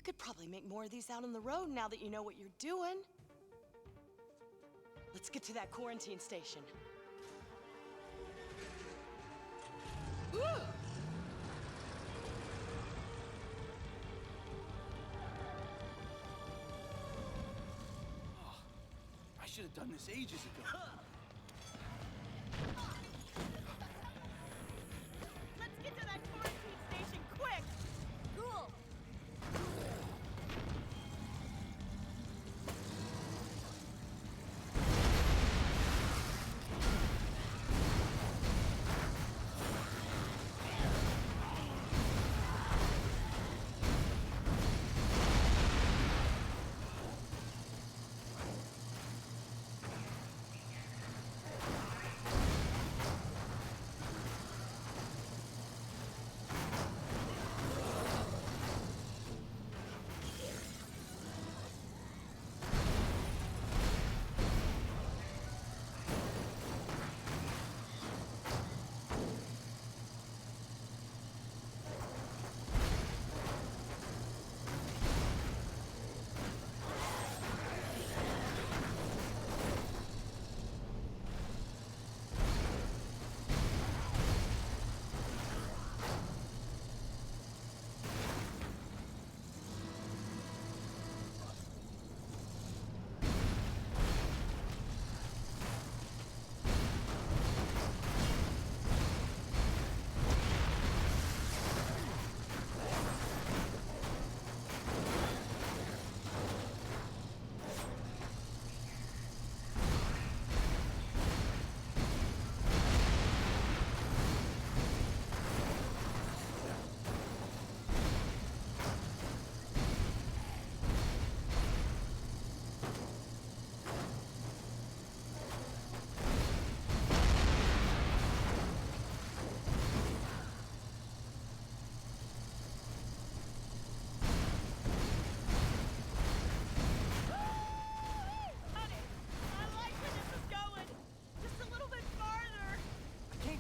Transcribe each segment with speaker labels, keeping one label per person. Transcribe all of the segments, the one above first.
Speaker 1: could probably make more of these out on the road now that you know what you're doing. Let's get to that quarantine station. Woo!
Speaker 2: I should have done this ages ago.
Speaker 1: Let's get to that quarantine station quick!
Speaker 3: Cool!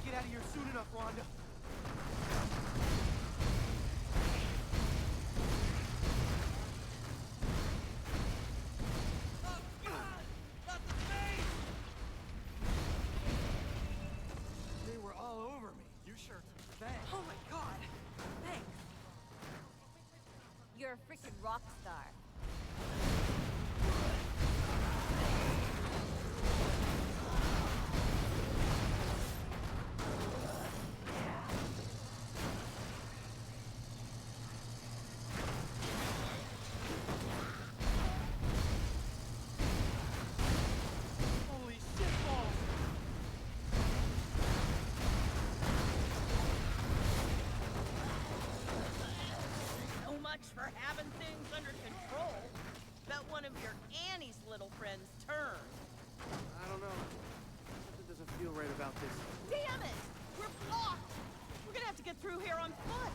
Speaker 2: Get out of here soon enough, Rhonda. Oh, God! Not the face! They were all over me. You sure took the bang.
Speaker 1: Oh my god! Thanks.
Speaker 3: You're a freaking rock star.
Speaker 2: Holy shitballs!
Speaker 1: So much for having things under control. Bet one of your Annie's little friends turned.
Speaker 2: I don't know. Something doesn't feel right about this.
Speaker 1: Damn it! We're blocked! We're gonna have to get through here on foot.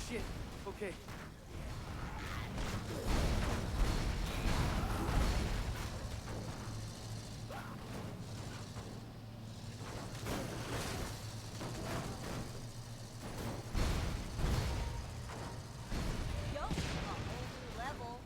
Speaker 2: Shit. Okay.
Speaker 3: Yo, a whole new level.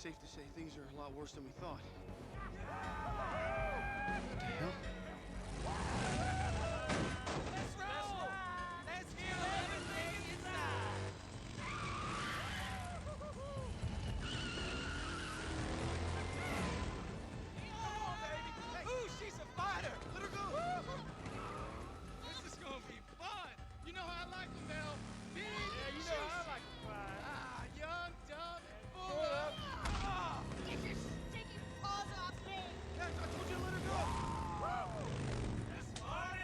Speaker 2: safe to say things are a lot worse than we thought. What the hell?
Speaker 4: Let's roll! Let's hear everything inside! Come on, baby! Hey. Ooh, she's a fighter! Let her go! This is gonna be fun! You know how I like them, Mel. Big, yeah, you know how I like them fine. Ah, young, dumb, and full of... Ah!
Speaker 3: Get your sticky paws off me!
Speaker 2: Yeah, I told you to let her go!
Speaker 4: Let's party!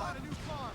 Speaker 2: Find a new farm!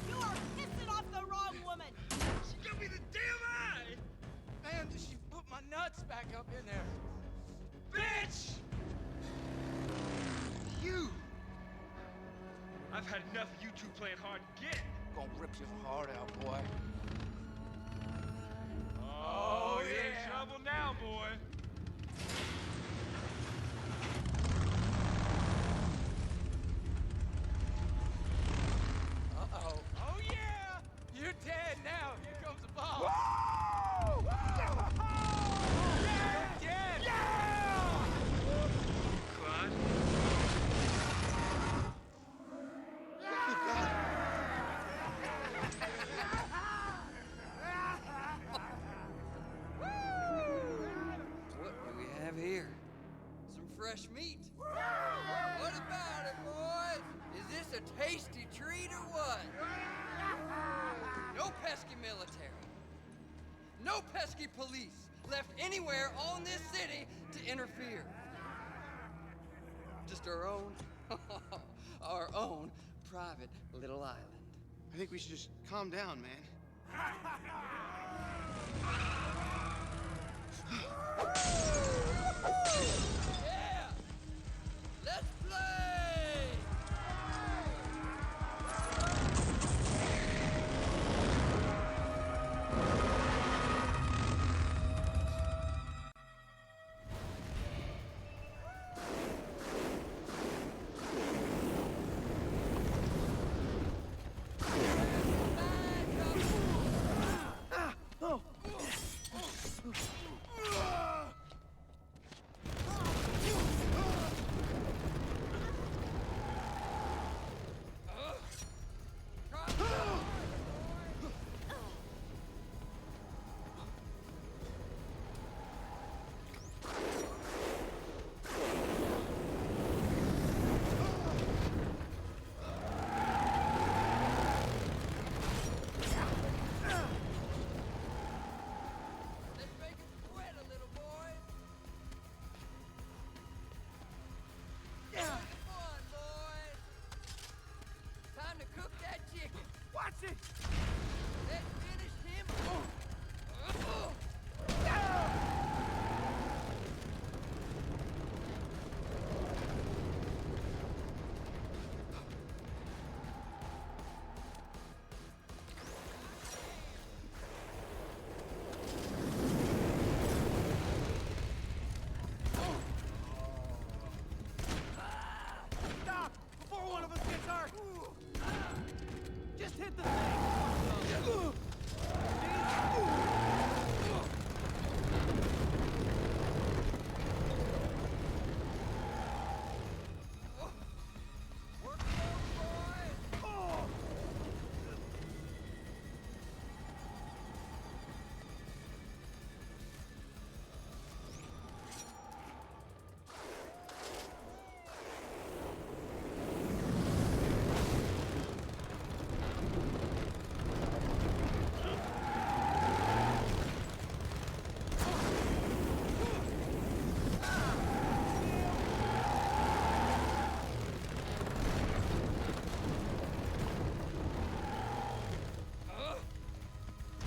Speaker 1: You are pissing off the wrong woman!
Speaker 4: She got me the damn eye! Man, did she put my nuts back up in there? Bitch!
Speaker 5: You! I've had enough of you two playing hard to get.
Speaker 2: Gonna rip your heart out, boy.
Speaker 5: Oh, you're in
Speaker 4: yeah.
Speaker 5: trouble now, boy.
Speaker 4: Uh-oh. Oh, yeah! You're dead now. Here comes the boss. You're dead!
Speaker 5: Claude?
Speaker 6: What do we have here? Some fresh meat. What about it, boys? Is this a tasty treat or what? No pesky military. No pesky police left anywhere on this city to interfere. Just our own private little island.
Speaker 2: I think we should just calm down, man.
Speaker 6: Yeah! Let's play!
Speaker 2: the thing!
Speaker 6: Work it out, boys!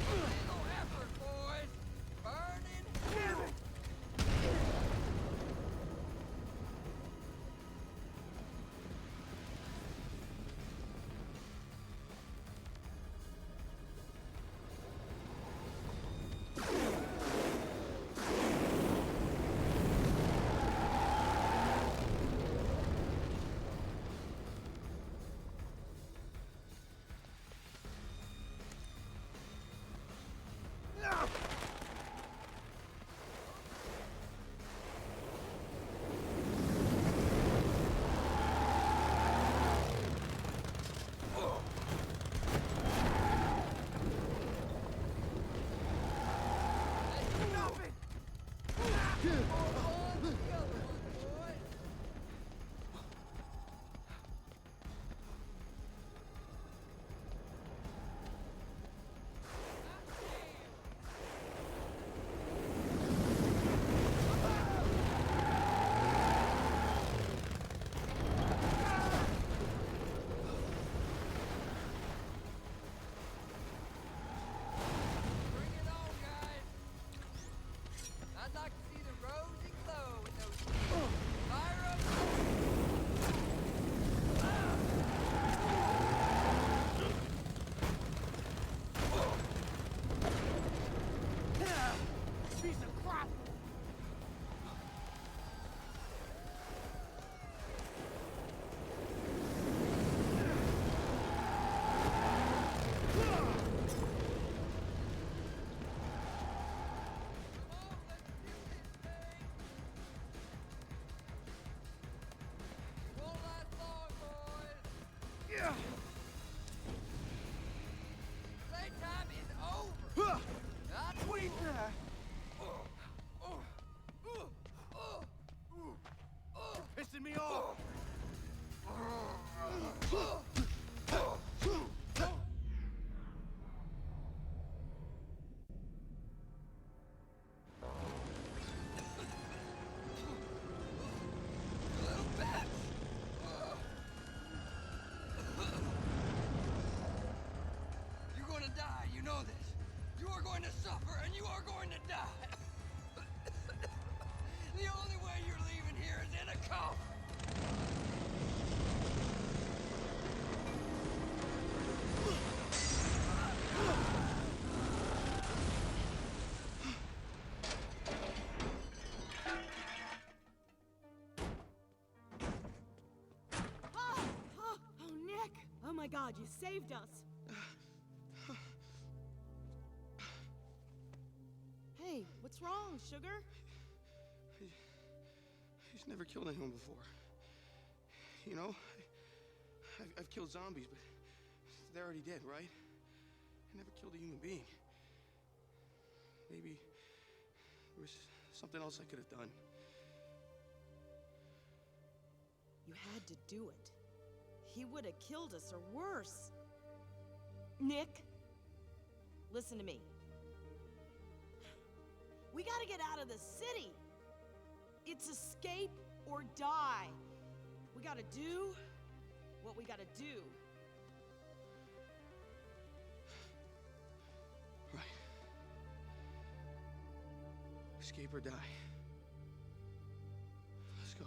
Speaker 6: Little effort, boys! Burning hell!
Speaker 2: Stop it!
Speaker 6: On the other one, boys! Bring it on, guys! I'd like to see the rosy glow in those cheeks. Fire up!
Speaker 2: Piece of crap!
Speaker 6: Come on, let's do this thing! Won't last long, boys! Playtime is over! Not
Speaker 2: Wait! Pissing me off!
Speaker 6: Little bats! You're going to die, you know this. You are going to suffer, and you are going to die. The only way you're leaving here is in a coffin.
Speaker 1: Oh, Nick! Oh my God, you saved us! Hey, what's wrong, sugar?
Speaker 2: He's never killed anyone before. You know, I've killed zombies, but they're already dead, right? I never killed a human being. Maybe there was something else I could have done.
Speaker 1: You had to do it. He would have killed us or worse. Nick, listen to me. We gotta get out of the city. It's escape or die. We gotta do what we gotta do.
Speaker 2: Right. Escape or die. Let's go.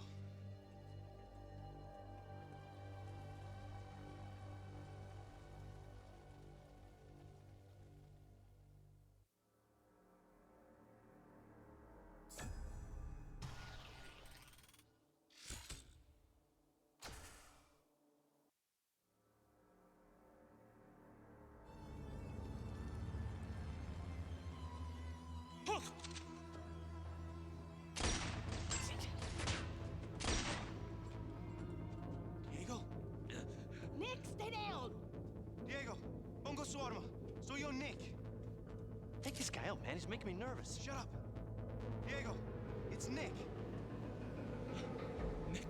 Speaker 1: stay down!
Speaker 2: Diego, pongo su arma. Soy yo, Nick.
Speaker 7: Take this guy out, man. He's making me nervous.
Speaker 2: Shut up. Diego, it's Nick.
Speaker 5: Nick?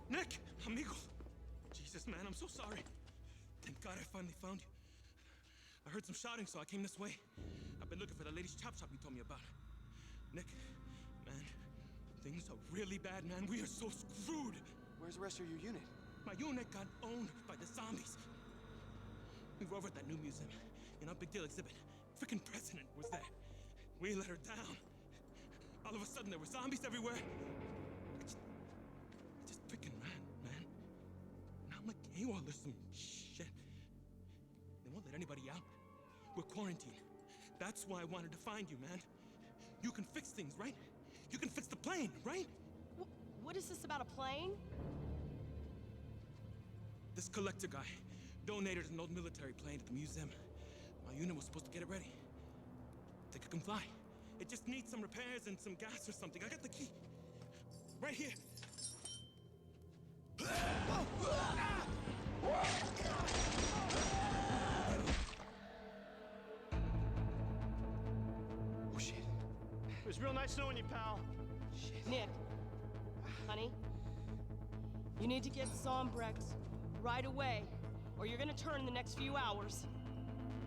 Speaker 5: Nick! Amigo! Jesus, man, I'm so sorry. Thank God I finally found you. I heard some shouting, so I came this way. I've been looking for the lady's chop shop you told me about. Nick, man, things are really bad, man. We are so screwed.
Speaker 2: Where's the rest of your unit?
Speaker 5: My unit got owned by the zombies. We were over at that new museum, in our big deal exhibit. Frickin' president was there. We let her down. All of a sudden, there were zombies everywhere. I just frickin' ran, man. Now I'm like, hey, well, there's some shit. They won't let anybody out. We're quarantined. That's why I wanted to find you, man. You can fix things, right? You can fix the plane, right?
Speaker 1: What is this about a plane?
Speaker 5: This collector guy donated an old military plane to the museum. My unit was supposed to get it ready. Think it can fly. It just needs some repairs and some gas or something. I got the key. Right here.
Speaker 2: Oh, shit.
Speaker 7: It was real nice knowing you, pal.
Speaker 2: Shit.
Speaker 1: Nick, honey, you need to get Zombrex right away, or you're gonna turn in the next few hours.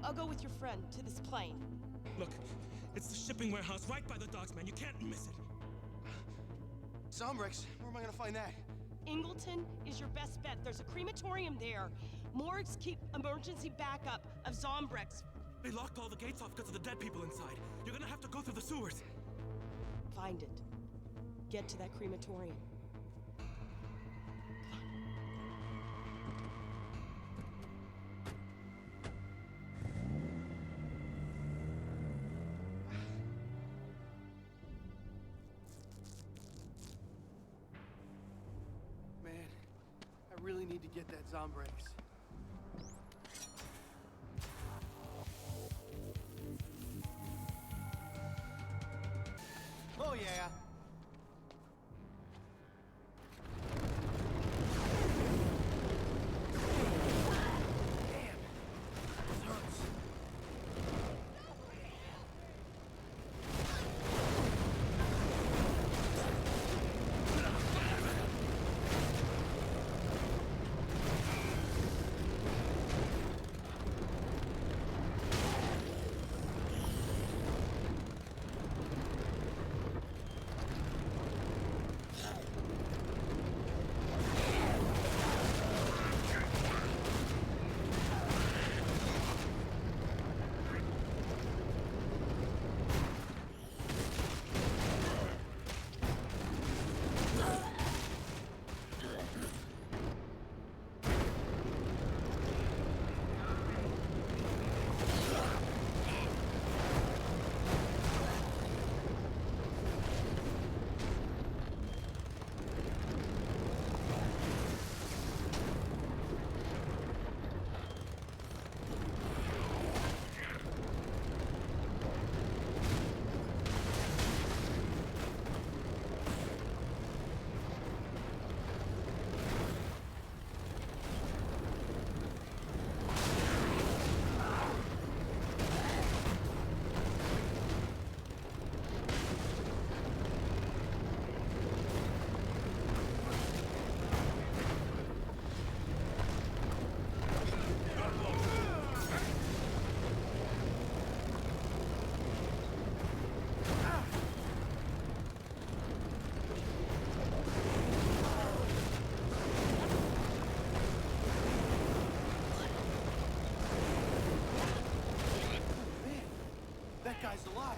Speaker 1: I'll go with your friend to this plane.
Speaker 5: Look, it's the shipping warehouse right by the docks, man. You can't miss it.
Speaker 2: Zombrex, where am I gonna find that?
Speaker 1: Ingleton is your best bet. There's a crematorium there. Morgues keep emergency backup of Zombrex.
Speaker 5: They locked all the gates off because of the dead people inside. You're gonna have to go through the sewers.
Speaker 1: Find it. Get to that crematorium.
Speaker 2: Man, I really need to get that Zombrex. Oh, yeah. That guy's alive.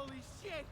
Speaker 4: Holy shit!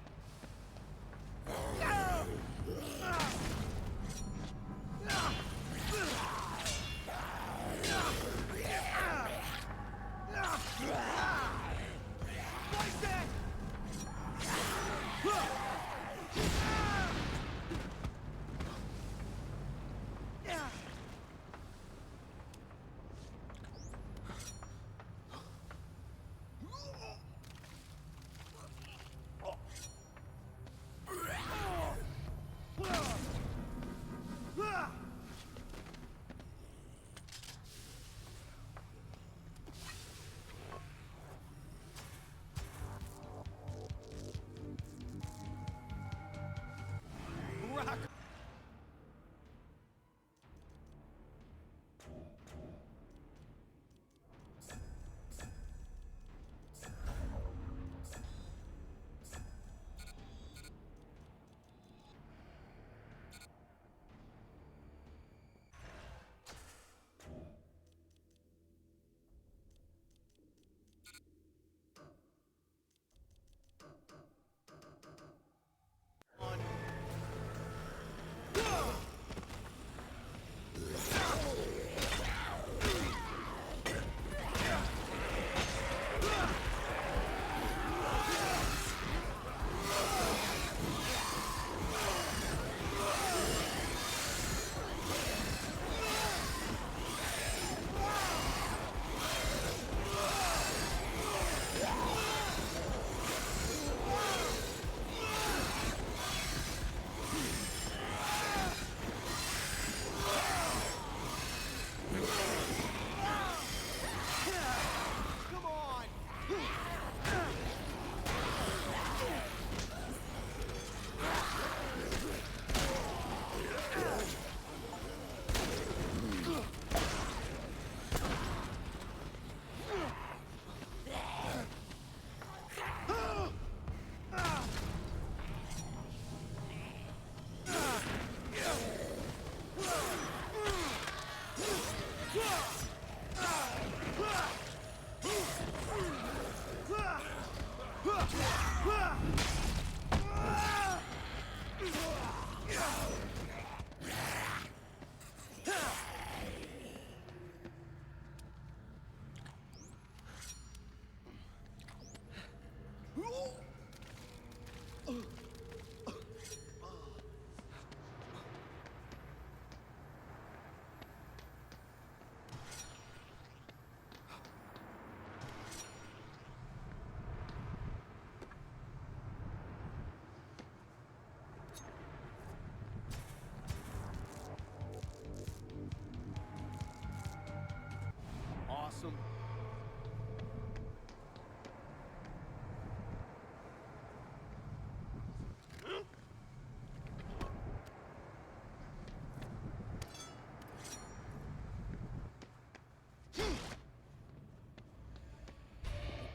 Speaker 2: Awesome.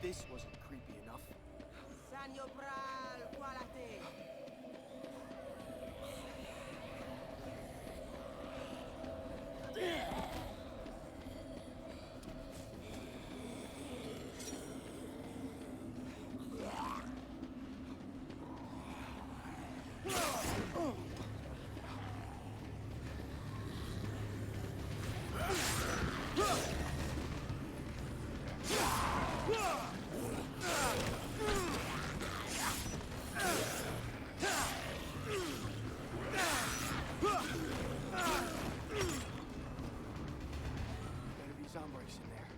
Speaker 7: This wasn't creepy enough.
Speaker 3: Sanyo Pral, qualate.
Speaker 2: Better be zombies in there.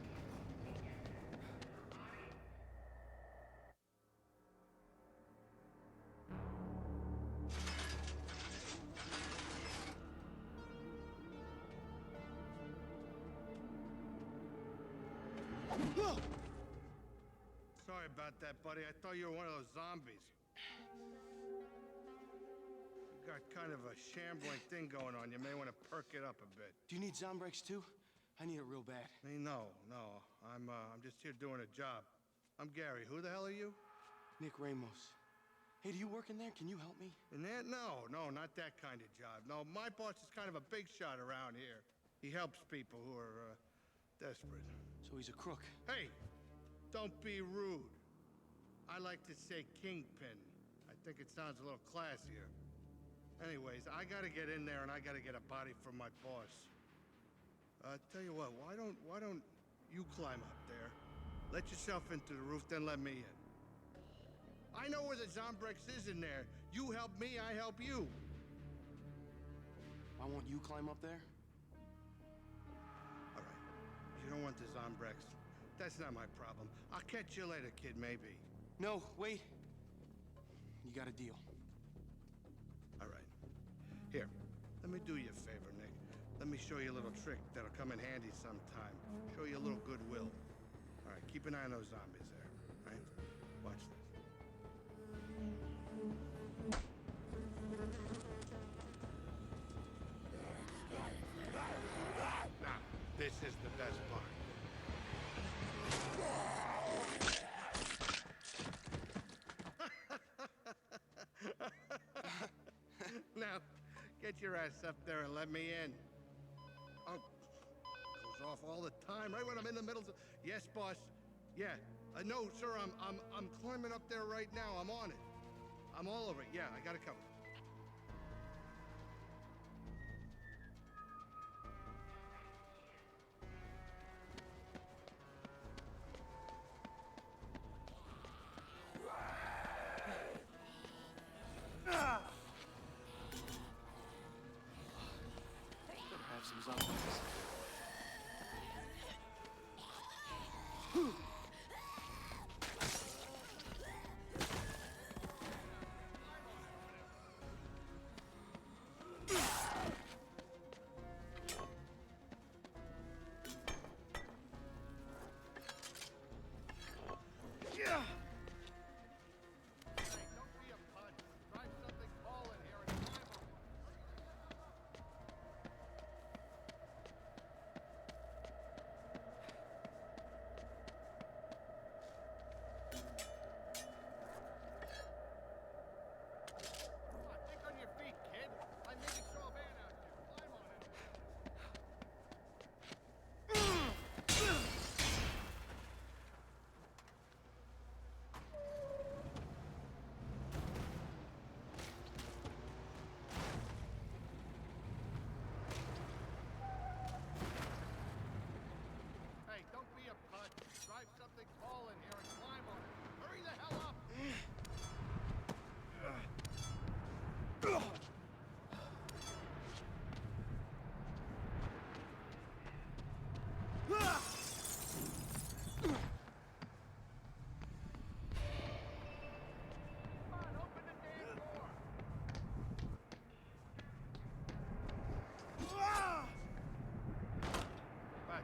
Speaker 4: Sorry about that, buddy. I thought you were one of those zombies. You got kind of a shambling thing going on. You may want to perk it up a bit.
Speaker 2: Do you need Zombrex too? I need it real bad.
Speaker 4: Hey, no. I'm just here doing a job. I'm Gary. Who the hell are you?
Speaker 2: Nick Ramos. Hey, do you work in there? Can you help me?
Speaker 4: In there? No, not that kind of job. No, my boss is kind of a big shot around here. He helps people who are, desperate.
Speaker 2: So he's a crook.
Speaker 4: Hey, don't be rude.
Speaker 8: I like to say kingpin. I think it sounds a little classier. Anyways, I gotta get in there and I gotta get a body from my boss. Tell you what, why don't you climb up there? Let yourself into the roof, then let me in. I know where the Zombrex is in there. You help me, I help you.
Speaker 2: I want you climb up there?
Speaker 8: All right. You don't want the Zombrex. That's not my problem. I'll catch you later, kid, maybe.
Speaker 2: No, wait. You got a deal.
Speaker 8: All right. Here, let me do you a favor, Nick. Let me show you a little trick that'll come in handy sometime. Show you a little goodwill. All right, keep an eye on those zombies there, all right? Watch this. Now, this is the best part. Now, get your ass up there and let me in. Oh, goes off all the time, right when I'm in the middle of... Yes, boss. Yeah. No, sir, I'm climbing up there right now. I'm on it. I'm all over it. Yeah, I got it covered.
Speaker 2: Better have some zombies.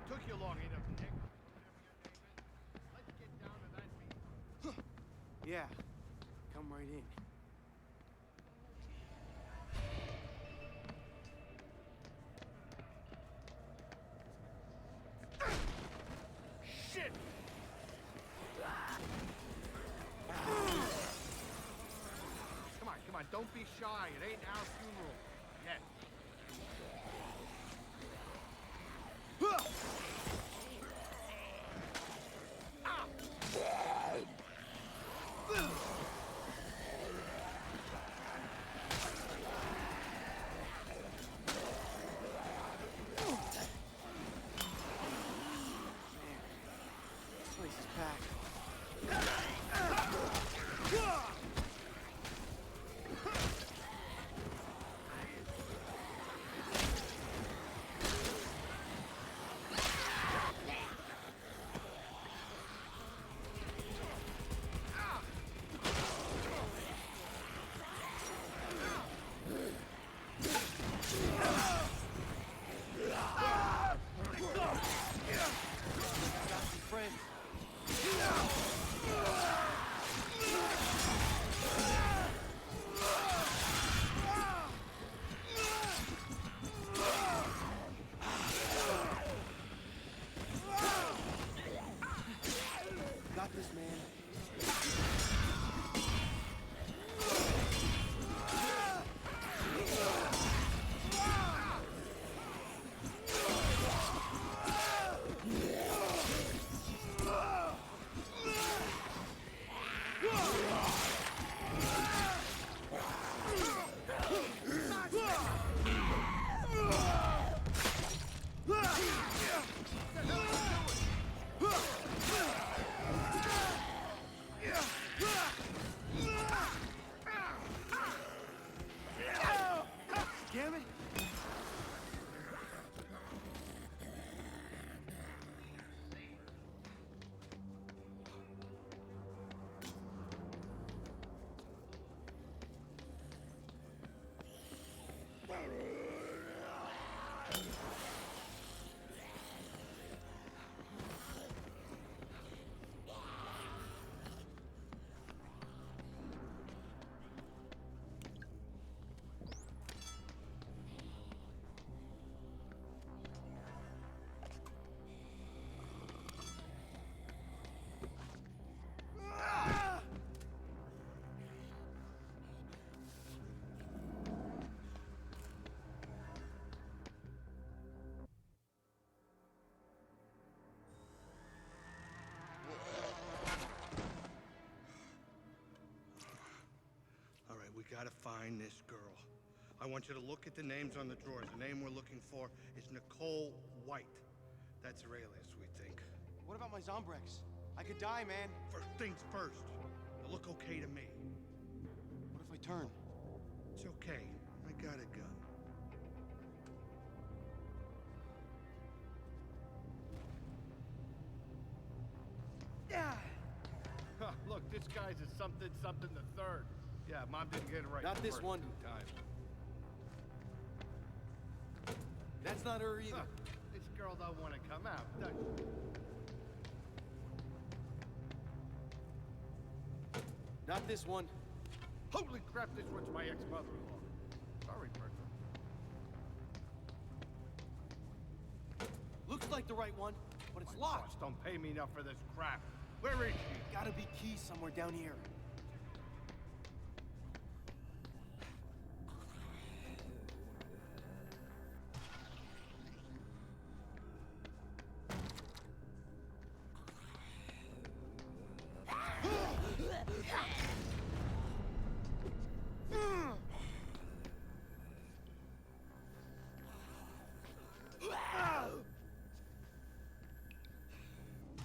Speaker 8: Took you long enough, Nick. Let's get down to that beat.
Speaker 2: Yeah, come right in.
Speaker 8: Shit! Come on, don't be shy. It ain't our funeral yet.
Speaker 2: This place is packed.
Speaker 7: Damn it!
Speaker 8: All right, we gotta find this girl. I want you to look at the names on the drawers. The name we're looking for is Nicole White. That's her alias, we think.
Speaker 2: What about my Zombrex? I could die, man.
Speaker 8: First things first. They look okay to me.
Speaker 2: What if I turn?
Speaker 8: It's okay. I got a gun.
Speaker 9: Huh, look, this guy's a something the third. Yeah, Mom didn't get it right.
Speaker 7: Not
Speaker 9: the
Speaker 7: this
Speaker 9: first
Speaker 7: one.
Speaker 9: 2 times.
Speaker 7: That's not her either.
Speaker 9: Huh, this girl don't want to come out, does she?
Speaker 7: Not this one.
Speaker 9: Holy crap, this one's my ex-mother-in-law. Sorry, Bertha.
Speaker 7: Looks like the right one, but it's
Speaker 9: My
Speaker 7: locked.
Speaker 9: boss don't pay me enough for this crap. Where is she?
Speaker 7: Gotta be keys somewhere down here.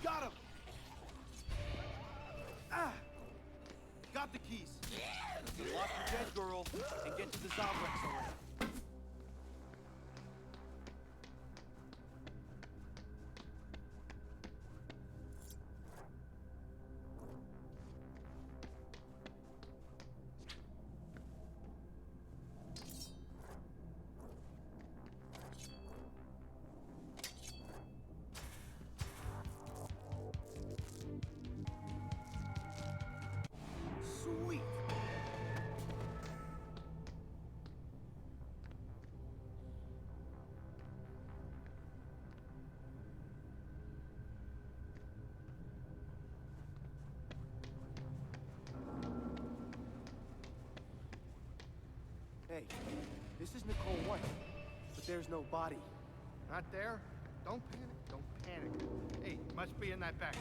Speaker 7: Got him! Got the keys. Lock the dead girl and get to the Zombrex already. Sweet. Hey, this is Nicole White, but there's no body.
Speaker 9: Not there? Don't panic. Don't panic. Hey, must be in that back.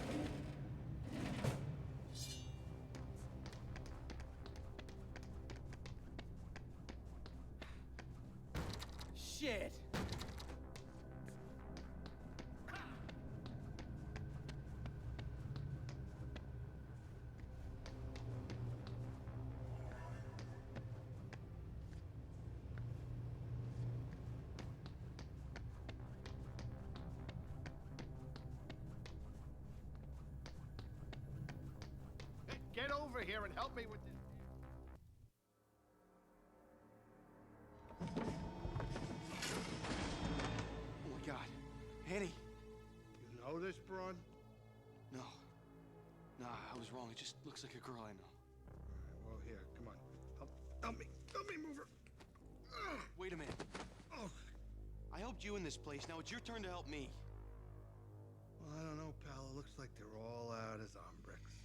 Speaker 7: Shit!
Speaker 9: Hey, get over here and help me with this.
Speaker 2: Oh my God. Annie.
Speaker 8: You know this broad?
Speaker 2: No. Nah, I was wrong. It just looks like a girl I know.
Speaker 8: Well, here, come on. Help me move her. Ugh.
Speaker 2: Wait a minute.
Speaker 8: Oh.
Speaker 2: I helped you in this place. Now it's your turn to help me.
Speaker 8: Well, I don't know, pal. It looks like they're all out of Zombrex.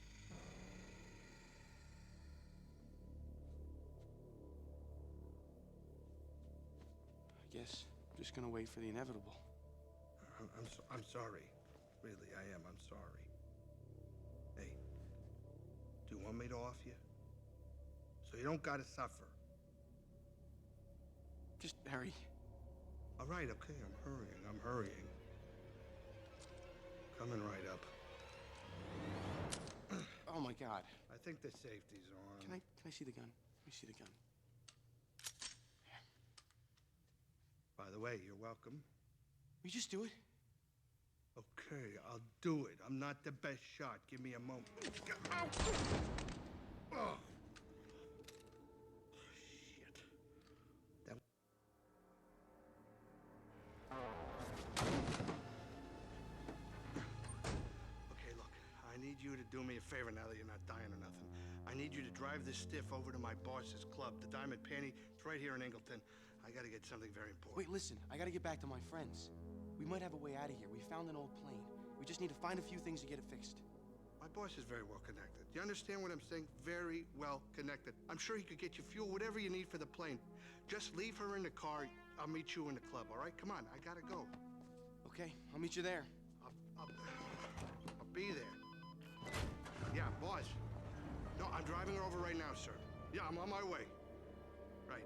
Speaker 2: I guess I'm just gonna wait for the inevitable.
Speaker 8: I'm sorry. Really, I am. I'm sorry. Hey, do you want me to off you? So you don't gotta suffer.
Speaker 2: Just hurry.
Speaker 8: All right, okay, I'm hurrying. Coming right up.
Speaker 2: Oh my God.
Speaker 8: I think the safety's on.
Speaker 2: Can I see the gun? Let me see the gun.
Speaker 8: By the way, you're welcome.
Speaker 2: Will you just do it?
Speaker 8: Okay, I'll do it. I'm not the best shot. Give me a moment. Ow! Oh. Shit. That... Okay, look. I need you to do me a favor now that you're not dying or nothing. I need you to drive this stiff over to my boss's club, the Diamond Penny. It's right here in Ingleton. I gotta get something very important.
Speaker 2: Wait, listen. I gotta get back to my friends. We might have a way out of here. We found an old plane. We just need to find a few things to get it fixed.
Speaker 8: My boss is very well connected. You understand what I'm saying? Very well connected. I'm sure he could get you fuel, whatever you need for the plane. Just leave her in the car. I'll meet you in the club, all right? Come on, I gotta go.
Speaker 2: Okay, I'll meet you there.
Speaker 8: I'll be there. Yeah, boss. No, I'm driving her over right now, sir. Yeah, I'm on my way. Right.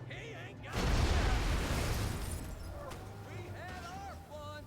Speaker 6: He ain't got it. We had our fun.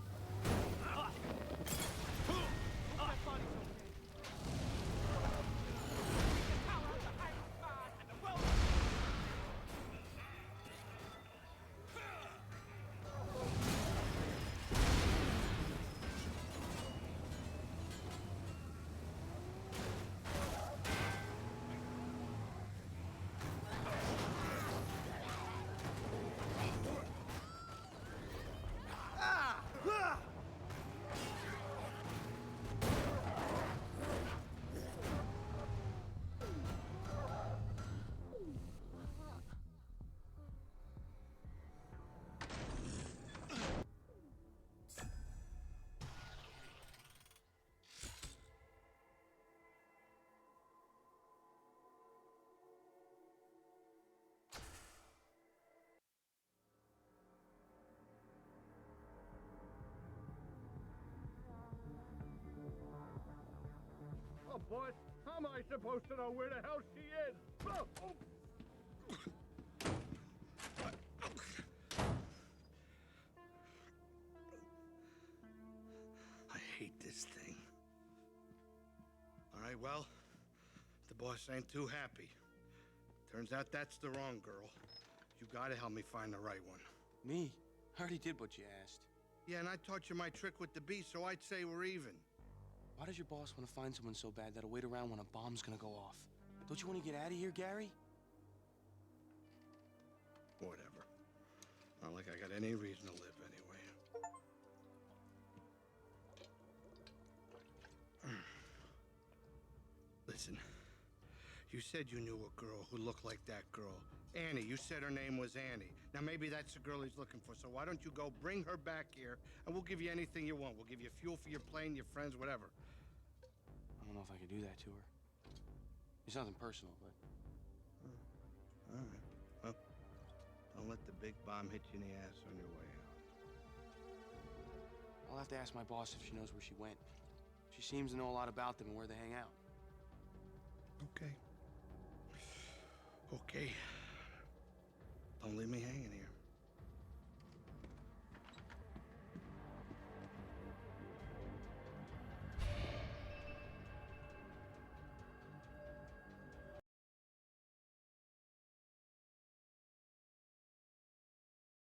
Speaker 9: Oh, boss, how am I supposed to know where the hell she is? Oh, oh.
Speaker 8: I hate this thing. All right, well, the boss ain't too happy. Turns out that's the wrong girl. You gotta help me find the right one.
Speaker 2: Me? I already did what you asked.
Speaker 8: Yeah, and I taught you my trick with the beast, so I'd say we're even.
Speaker 2: Why does your boss want to find someone so bad that'll wait around when a bomb's gonna go off? Don't you want to get out of here, Gary?
Speaker 8: Whatever. Not like I got any reason to live anyway. Listen, you said you knew a girl who looked like that girl. Annie, you said her name was Annie. Now maybe that's the girl he's looking for, so why don't you go bring her back here, and we'll give you anything you want. We'll give you fuel for your plane, your friends, whatever.
Speaker 2: I don't know if I could do that to her. It's nothing personal, but...
Speaker 8: All right. Well, don't let the big bomb hit you in the ass on your way out.
Speaker 2: I'll have to ask my boss if she knows where she went. She seems to know a lot about them and where they hang out.
Speaker 8: Okay. Okay. Don't leave me hanging here.